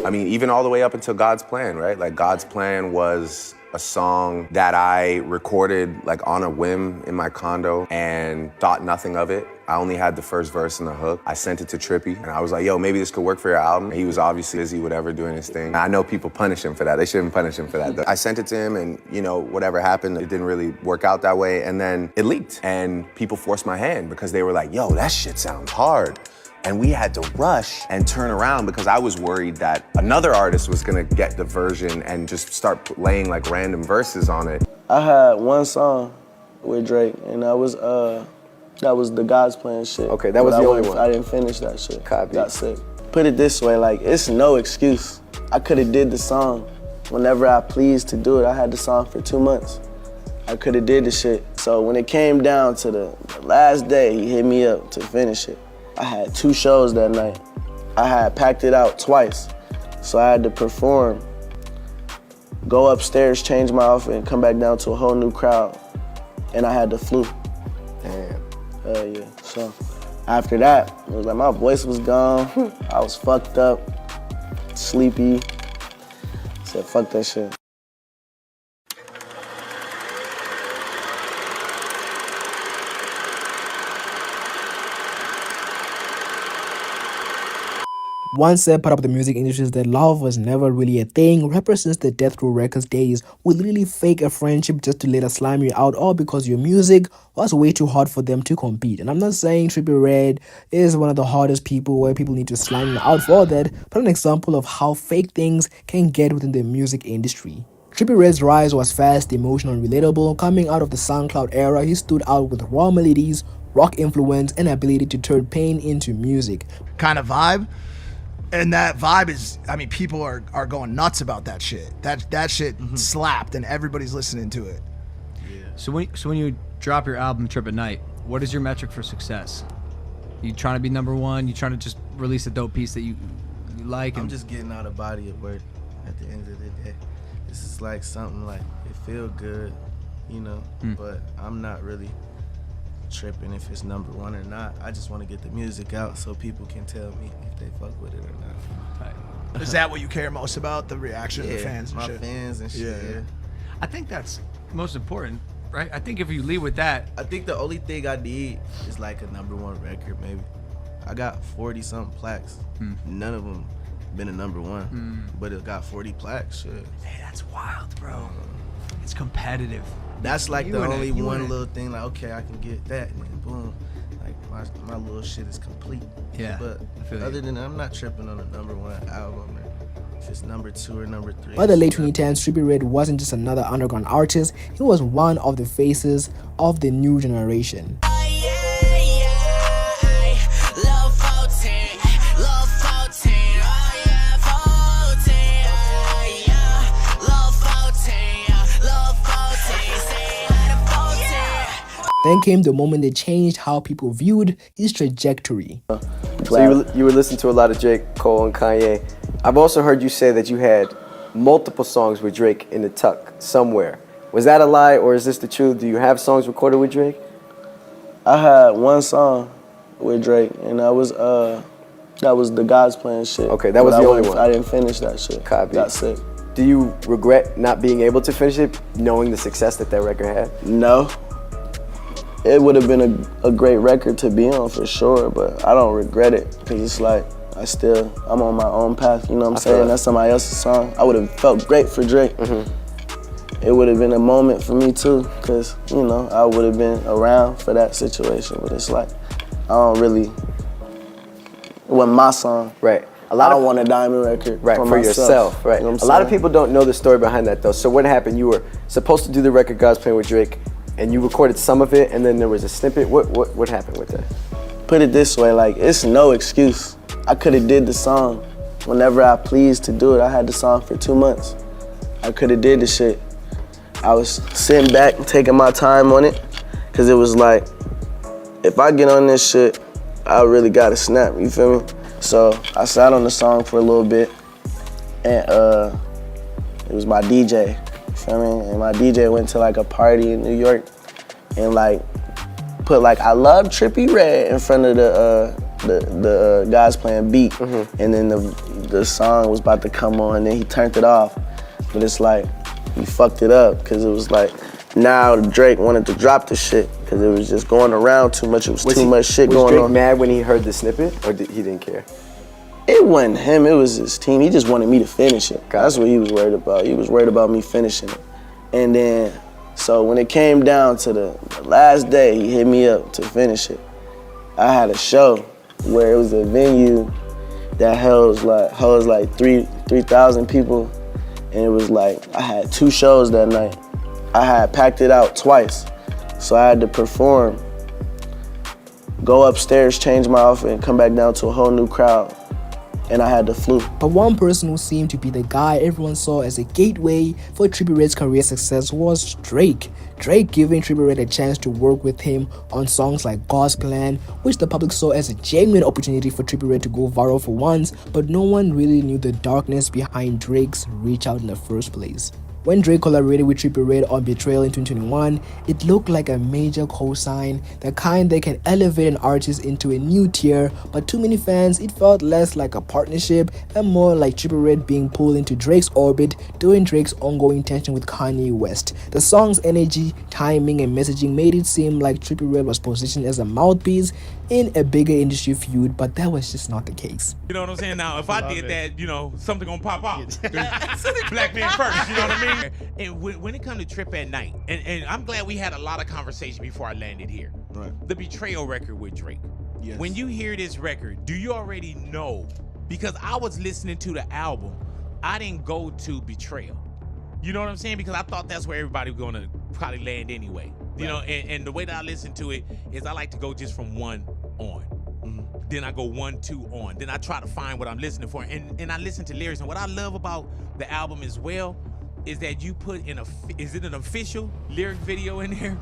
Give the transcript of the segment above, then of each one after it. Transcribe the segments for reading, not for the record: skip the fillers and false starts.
I mean, even all the way up until God's Plan, right? Like God's Plan was a song that I recorded like on a whim in my condo and thought nothing of it. I only had the first verse and the hook. I sent it to Trippie and I was like, yo, maybe this could work for your album. He was obviously busy, whatever, doing his thing. I know people punish him for that. They shouldn't punish him for that. I sent it to him and, you know, whatever happened, it didn't really work out that way. And then it leaked and people forced my hand because they were like, yo, that shit sounds hard. And we had to rush and turn around because I was worried that another artist was gonna get the version and just start laying like random verses on it. I had one song with Drake, and that was the God's Plan shit. Okay, that was the only one. I didn't finish that shit. Copy. Got sick. Put it this way, like, it's no excuse. I could have did the song whenever I pleased to do it. I had the song for 2 months. I could have did the shit. So when it came down to the last day, he hit me up to finish it. I had 2 shows that night. I had packed it out twice, so I had to perform, go upstairs, change my outfit, and come back down to a whole new crowd. And I had the flu. Damn. Yeah. So after that, it was like my voice was gone. I was fucked up, sleepy. I said, fuck that shit. One sad part of the music industry is that love was never really a thing. Rappers since the Death Row Records days would literally fake a friendship just to let us slime you out, all because your music was way too hard for them to compete. And I'm not saying Trippie Redd is one of the hardest people where people need to slime you out for that, but an example of how fake things can get within the music industry. Trippie Redd's rise was fast, emotional, and relatable. Coming out of the SoundCloud era, he stood out with raw melodies, rock influence, and ability to turn pain into music. Kind of vibe. And that vibe is, I mean, people are going nuts about that shit. That shit slapped and everybody's listening to it. Yeah. So when you drop your album Trip at Night, what is your metric for success? You trying to be #1? You trying to just release a dope piece that you like? I'm just getting out a body of work at the end of the day. This is like something like, it feel good, you know, but I'm not really tripping if it's #1 or not. I just want to get the music out so people can tell me if they fuck with it or not. Right. Is that what you care most about? The reaction of the fans and my shit? fans and shit. Yeah. I think that's most important, right? I think if you lead with that. I think the only thing I need is like a #1 record, maybe. I got 40 something plaques. None of them been a #1, but it got 40 plaques. Shit. Hey, that's wild, bro. It's competitive. That's like the only one little thing, like, okay, I can get that, and then boom, like my little shit is complete. Yeah. But other than that, I'm not tripping on a #1 album, or if it's #2 or #3. By the late 2010s, Trippie Redd wasn't just another underground artist, he was one of the faces of the new generation. Then came the moment that changed how people viewed his trajectory. So you were listening to a lot of Drake, Cole, and Kanye. I've also heard you say that you had multiple songs with Drake in the tuck somewhere. Was that a lie, or is this the truth? Do you have songs recorded with Drake? I had one song with Drake, and that was the God's Plan shit. Okay, that was the only one. I didn't finish that shit. Copy. Got sick. Do you regret not being able to finish it, knowing the success that record had? No. It would have been a great record to be on for sure, but I don't regret it because it's like I'm on my own path, you know what I'm saying? That's somebody else's song. I would have felt great for Drake. It would have been a moment for me too, because, you know, I would have been around for that situation, but it's like, it wasn't my song. Right. I don't want a diamond record for yourself. Right. You know a lot of people don't know the story behind that though. So what happened? You were supposed to do the record God's Plan with Drake, and you recorded some of it, and then there was a snippet. What happened with that? Put it this way, like, it's no excuse. I could have did the song whenever I pleased to do it. I had the song for 2 months. I could have did the shit. I was sitting back and taking my time on it, because it was like, if I get on this shit, I really gotta snap, you feel me? So I sat on the song for a little bit, and it was my DJ. You feel me? And my DJ went to like a party in New York and like put like I love Trippie Redd in front of the guys playing beat, and then the song was about to come on, and then he turned it off. But it's like he fucked it up because it was like now Drake wanted to drop the shit because it was just going around too much. It was too much shit going on. Was Drake mad when he heard the snippet, or he didn't care? It wasn't him, it was his team. He just wanted me to finish it. That's what he was worried about. He was worried about me finishing it. And then, so when it came down to the last day, he hit me up to finish it. I had a show where it was a venue that holds like 3,000 people. And it was like, I had 2 shows that night. I had packed it out twice. So I had to perform, go upstairs, change my outfit, and come back down to a whole new crowd. And I had the flu. But one person who seemed to be the guy everyone saw as a gateway for Trippie Redd's career success was Drake. Drake giving Trippie Redd a chance to work with him on songs like God's Plan, which the public saw as a genuine opportunity for Trippie Redd to go viral for once, but no one really knew the darkness behind Drake's reach out in the first place. When Drake collaborated with Trippie Redd on Betrayal in 2021, it looked like a major cosign, the kind that can elevate an artist into a new tier, but to many fans, it felt less like a partnership and more like Trippie Redd being pulled into Drake's orbit during Drake's ongoing tension with Kanye West. The song's energy, timing, and messaging made it seem like Trippie Redd was positioned as a mouthpiece in a bigger industry feud, but that was just not the case. You know what I'm saying? Now, if I did that, you know, something gonna pop out. Black man first, you know what I mean? And when it comes to Trip at Night, and I'm glad we had a lot of conversation before I landed here. Right. The Betrayal record with Drake. Yes. When you hear this record, do you already know? Because I was listening to the album, I didn't go to Betrayal. You know what I'm saying? Because I thought that's where everybody was gonna probably land anyway. You know, and the way that I listen to it is I like to go just from 1 on. Then I go 1, 2 on. Then I try to find what I'm listening for. And I listen to lyrics. And what I love about the album as well is that you put in is it an official lyric video in there?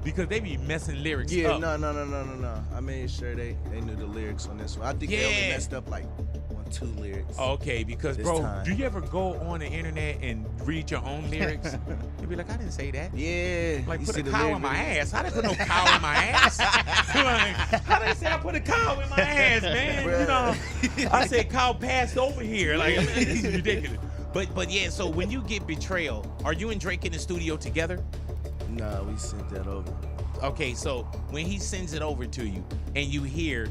Because they be messing lyrics up. No. I made sure they knew the lyrics on this one. I think they only messed up like 1, 2 lyrics. Okay, because bro, do you ever go on the internet and read your own lyrics? You'll be like, I didn't say that. Yeah. Like, put a cow in my ass. I didn't put no cow in my ass. Like, how they say I put a cow in my ass, man? You know, I said cow passed over here. Like, I mean, it's ridiculous. But yeah, so when you get Betrayal, are you and Drake in the studio together? Nah, we sent that over. Okay, so when he sends it over to you and you hear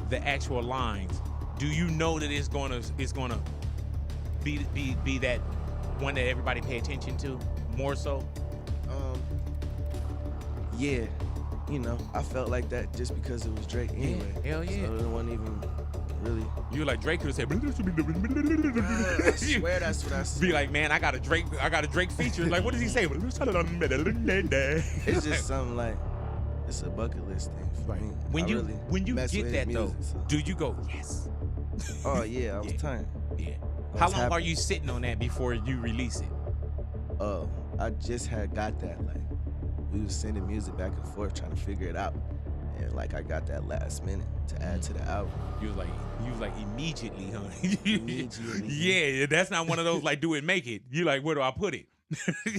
the actual lines, do you know that it's gonna be that one that everybody pay attention to more so? Yeah, you know, I felt like that just because it was Drake anyway. Yeah, hell yeah. So it wasn't even really. You were like Drake could have said. I swear that's what I said. Be like, man, I got a Drake feature. Like, what does he say? It's just something like it's a bucket list thing for me. When you mess get with that his music, though, so. do you go yes? Oh yeah, I was turned. Yeah. I How was long are happy. you sitting on that before you release it? Oh, I just had got that. Like, we was sending music back and forth trying to figure it out, and like I got that last minute to add to the album. You was like immediately, huh? Immediately. Yeah, that's not one of those like do it, make it. You like, where do I put it?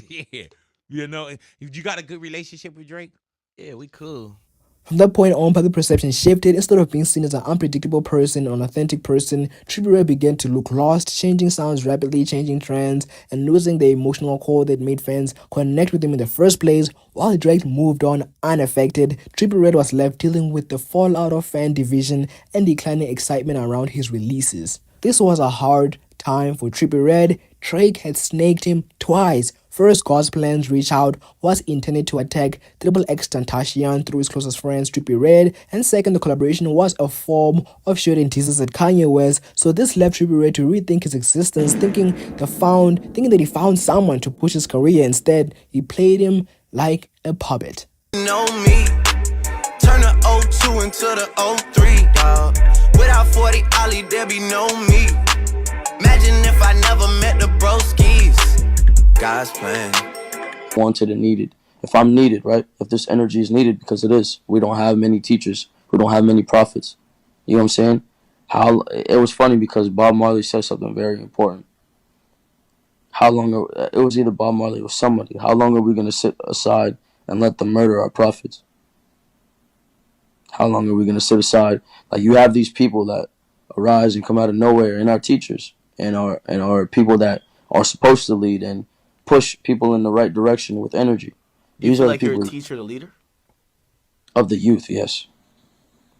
Yeah, you know, you got a good relationship with Drake. Yeah, we cool. From that point on, public perception shifted. Instead of being seen as an unpredictable person, an authentic person, Trippie Redd began to look lost, changing sounds rapidly, changing trends, and losing the emotional core that made fans connect with him in the first place. While Drake moved on unaffected, Trippie Redd was left dealing with the fallout of fan division and declining excitement around his releases. This was a hard time for Trippie Redd. Drake had snaked him twice. First, God's Plan's reach out was intended to attack XXXTentacion through his closest friends, Trippie Redd, and second, the collaboration was a form of shooting teasers at Kanye West, so this left Trippie Redd to rethink his existence, thinking that he found someone to push his career. Instead, he played him like a puppet. Know me, turn the 02 into the 03, dog. Without 40 Ollie, there be no me. Imagine if I never met the broskies. God's plan. Wanted and needed. If I'm needed, right? If this energy is needed, because it is. We don't have many teachers. We don't have many prophets. You know what I'm saying? It was funny because Bob Marley said something very important. It was either Bob Marley or somebody. How long are we going to sit aside and let them murder our prophets? How long are we gonna sit aside? Like, you have these people that arise and come out of nowhere, and our teachers and our people that are supposed to lead and push people in the right direction with energy. Do you These feel are the like you're a people teacher, and a leader? of the youth, yes,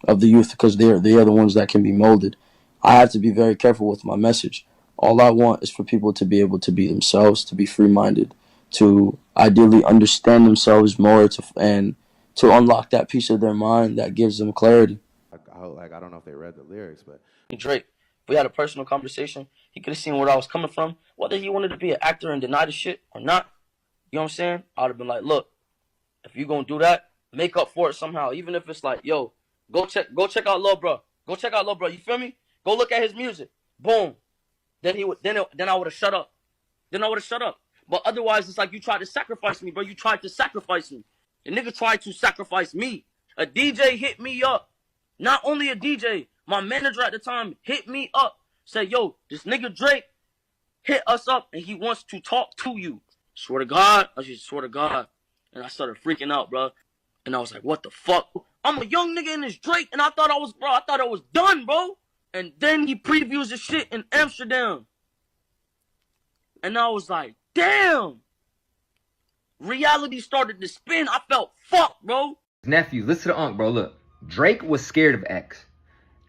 of the youth, because they are the ones that can be molded. I have to be very careful with my message. All I want is for people to be able to be themselves, to be free-minded, to ideally understand themselves more, and to unlock that piece of their mind that gives them clarity. I don't know if they read the lyrics, but Drake, if we had a personal conversation, he could have seen where I was coming from, whether he wanted to be an actor and deny the shit or not. You know what I'm saying? I would have been like, look, if you gonna do that, make up for it somehow. Even if it's like, yo, go check out Lil Bro. Go check out Lil Bro. You feel me? Go look at his music. Boom. Then I would have shut up. But otherwise, it's like, you tried to sacrifice me, bro. You tried to sacrifice me. The nigga tried to sacrifice me. A DJ hit me up. Not only a DJ, my manager at the time hit me up. Said, yo, this nigga Drake hit us up and he wants to talk to you. Swear to God. I just swear to God. And I started freaking out, bro. And I was like, what the fuck? I'm a young nigga in this Drake, and I thought I was done, bro. And then he previews the shit in Amsterdam. And I was like, damn. Reality started to spin. I felt fucked, bro. Nephew, listen to the Unc, bro. Look, Drake was scared of X.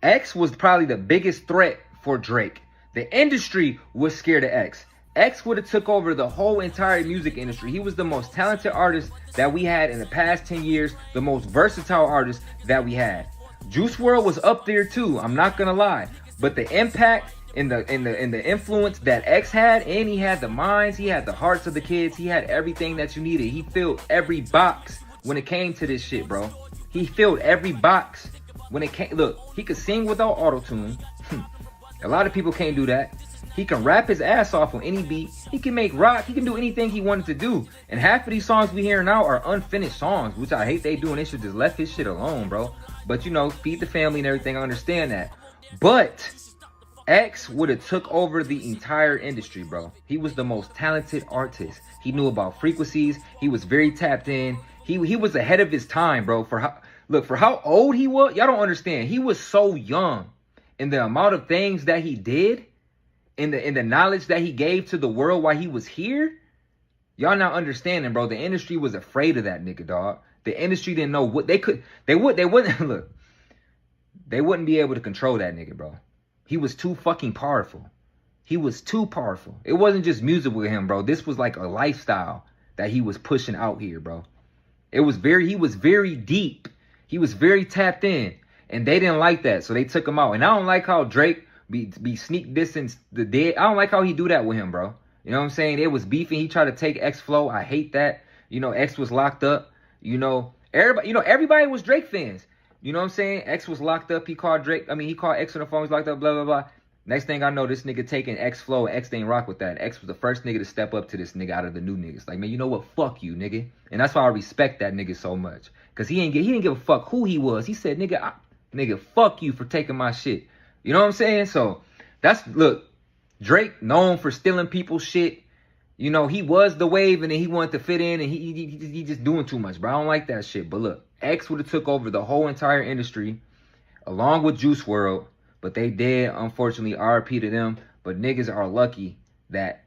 X was probably the biggest threat for Drake. The industry was scared of X. X would have took over the whole entire music industry. He was the most talented artist that we had in the past 10 years, the most versatile artist that we had. Juice WRLD was up there too, I'm not gonna lie. But the impact and the influence that X had, and he had the minds, he had the hearts of the kids, he had everything that you needed. He filled every box when it came to this shit, bro. He filled every box when it came. Look, he could sing without auto-tune. A lot of people can't do that. He can rap his ass off on any beat. He can make rock. He can do anything he wanted to do. And half of these songs we hear now are unfinished songs, which I hate they do, and they should just left his shit alone, bro. But, you know, feed the family and everything. I understand that. But X would have took over the entire industry, bro. He was the most talented artist. He knew about frequencies. He was very tapped in. He was ahead of his time, bro. For how old he was, y'all don't understand. He was so young. And the amount of things that he did, in the knowledge that he gave to the world while he was here, y'all not understanding, bro. The industry was afraid of that nigga, dog. The industry didn't know what they wouldn't look. They wouldn't be able to control that nigga, bro. He was too fucking powerful. He was too powerful. It wasn't just music with him, bro. This was like a lifestyle that he was pushing out here, bro. He was very deep. He was very tapped in. And they didn't like that, so they took him out. And I don't like how Drake be sneak distance the dead. I don't like how he do that with him, bro. You know what I'm saying? It was beefing. He tried to take X flow. I hate that. You know, X was locked up. Everybody was Drake fans. You know what I'm saying? X was locked up. He called X on the phone. He's locked up, blah, blah, blah. Next thing I know, this nigga taking X flow. X didn't rock with that. X was the first nigga to step up to this nigga out of the new niggas. Like, man, you know what? Fuck you, nigga. And that's why I respect that nigga so much. Because he didn't give a fuck who he was. He said, nigga, fuck you for taking my shit. You know what I'm saying? So, look, Drake known for stealing people's shit. You know, he was the wave and then he wanted to fit in and he just doing too much, bro. I don't like that shit. But look, X would have took over the whole entire industry along with Juice WRLD. But they did, unfortunately, RP to them. But niggas are lucky that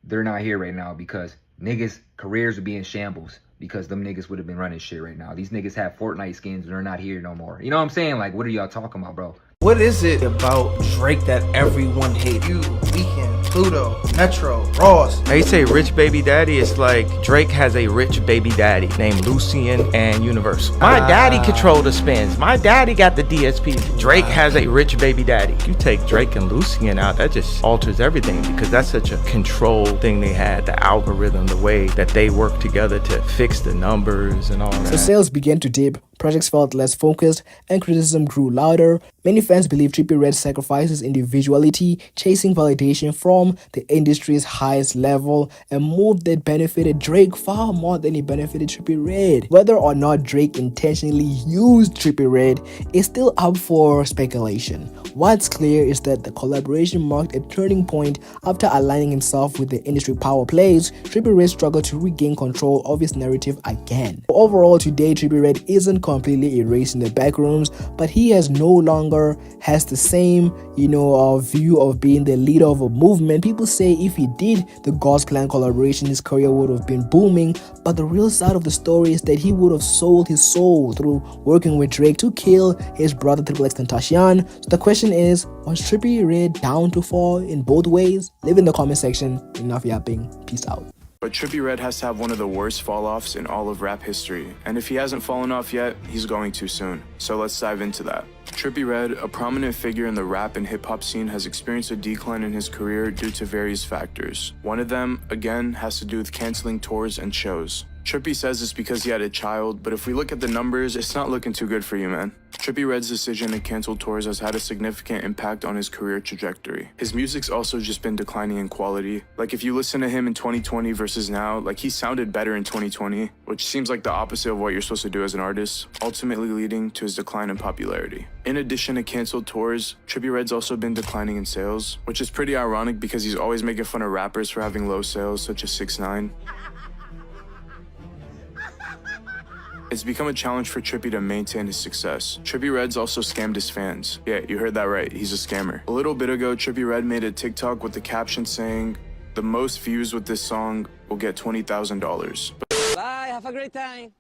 they're not here right now because niggas' careers would be in shambles because them niggas would have been running shit right now. These niggas have Fortnite skins and they're not here no more. You know what I'm saying? Like, what are y'all talking about, bro? What is it about Drake that everyone hates? You, Weeknd, Pluto, Metro, Ross. They say rich baby daddy. It's like Drake has a rich baby daddy named Lucien and Universal. My daddy controlled the spins. My daddy got the DSP. Drake has a rich baby daddy. You take Drake and Lucien out, that just alters everything because that's such a controlled thing they had. The algorithm, the way that they work together to fix the numbers and all that. So sales began to dip, projects felt less focused, and criticism grew louder. Many fans believe Trippie Redd sacrifices individuality, chasing validation from the industry's highest level, a move that benefited Drake far more than it benefited Trippie Redd. Whether or not Drake intentionally used Trippie Redd is still up for speculation. What's clear is that the collaboration marked a turning point after aligning himself with the industry power plays. Trippie Redd struggled to regain control of his narrative again. Overall, today Trippie Redd isn't completely erased in the back rooms, but he has no longer has the same, view of being the leader of a movement. People say if he did the God's Plan collaboration, his career would have been booming, but the real side of the story is that he would have sold his soul through working with Drake to kill his brother Triple X Tentacion. So the question is, was Trippie Redd down to fall in both ways? Leave in the comment section. Enough yapping. Peace out. But Trippie Redd has to have one of the worst fall-offs in all of rap history, and if he hasn't fallen off yet, he's going too soon. So let's dive into that. Trippie Redd, a prominent figure in the rap and hip-hop scene, has experienced a decline in his career due to various factors. One of them, again, has to do with canceling tours and shows. Trippie says it's because he had a child, but if we look at the numbers, it's not looking too good for you, man. Trippie Redd's decision to cancel tours has had a significant impact on his career trajectory. His music's also just been declining in quality. Like, if you listen to him in 2020 versus now, like, he sounded better in 2020, which seems like the opposite of what you're supposed to do as an artist, ultimately leading to his decline in popularity. In addition to canceled tours, Trippie Redd's also been declining in sales, which is pretty ironic because he's always making fun of rappers for having low sales, such as 6ix9ine. It's become a challenge for Trippie to maintain his success. Trippie Redd's also scammed his fans. Yeah, you heard that right, he's a scammer. A little bit ago, Trippie Redd made a TikTok with the caption saying, "The most views with this song will get $20,000. Bye, have a great time.